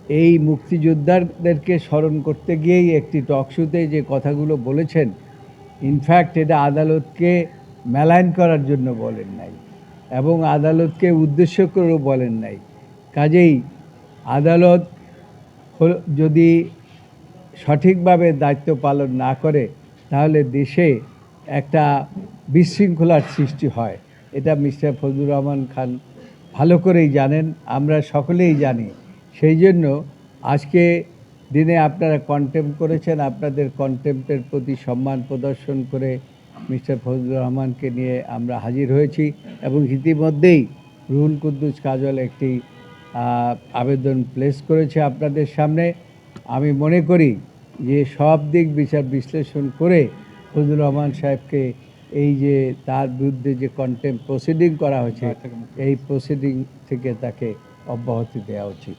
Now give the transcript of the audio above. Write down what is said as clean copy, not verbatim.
এই মুক্তিযোদ্ধাদেরকে স্মরণ করতে গিয়েই একটি টক শোতে যে কথাগুলো বলেছেন, ইনফ্যাক্ট এটা আদালতকে মেলাইন করার জন্য বলেন নাই এবং আদালতকে উদ্দেশ্য করেও বলেন নাই। কাজেই আদালত যদি সঠিকভাবে দায়িত্ব পালন না করে তাহলে দেশে একটা বিশৃঙ্খলার সৃষ্টি হয়। এটা মিস্টার ফজলুর রহমান খান ভালো করেই জানেন, আমরা সকলেই জানি। সেই জন্য আজকে দিনে আপনারা কন্টেম্প করেছেন, আপনাদের কন্টেম্পের প্রতি সম্মান প্রদর্শন করে মিস্টার ফজলুর রহমানকে নিয়ে আমরা হাজির হয়েছি এবং ইতিমধ্যেই রুহুল কুদ্দুস কাজল একটি আবেদন প্লেস করেছে আপনাদের সামনে। আমি মনে করি যে সব দিক বিচার বিশ্লেষণ করে ফজলুর রহমান সাহেবকে এই যে তার বিরুদ্ধে যে কন্টেম্প প্রসিডিং করা হয়েছে এই প্রসিডিং থেকে তাকে অব্যাহতি দেওয়া উচিত।